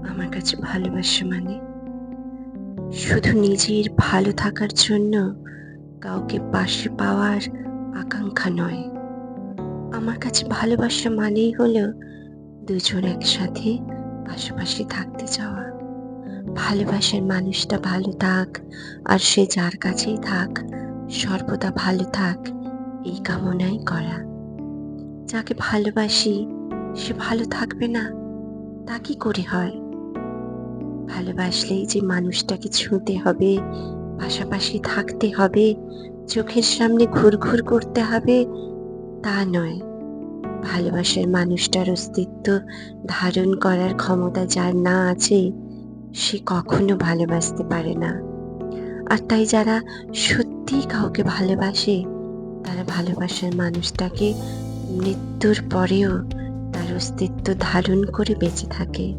আমার কাছে ভালোবাসা মানে শুধু নিজের ভালো থাকার জন্য কাউকে পাশে পাওয়ার আকাঙ্ক্ষা নয়। আমার কাছে ভালোবাসা মানেই হলো দুজন একসাথে পাশাপাশি থাকতে চাওয়া। ভালোবাসার মানুষটা ভালো থাক, আর সে যার কাছেই থাক সর্বদা ভালো থাক, এই কামনাই করা। যাকে ভালোবাসি সে ভালো থাকবে না, তা কি করে হয়? ভালোবাসলেই যে মানুষটাকে ছুঁতে হবে, পাশাপাশি থাকতে হবে, চোখের সামনে ঘুরঘুর করতে হবে, তা নয়। ভালোবাসার মানুষটার অস্তিত্ব ধারণ করার ক্ষমতা যার না আছে, সে কখনো ভালোবাসতে পারে না। আর তাই যারা সত্যিই কাউকে ভালোবাসে, তারা ভালোবাসার মানুষটাকে মৃত্যুর পরেও তার অস্তিত্ব ধারণ করে বেঁচে থাকে।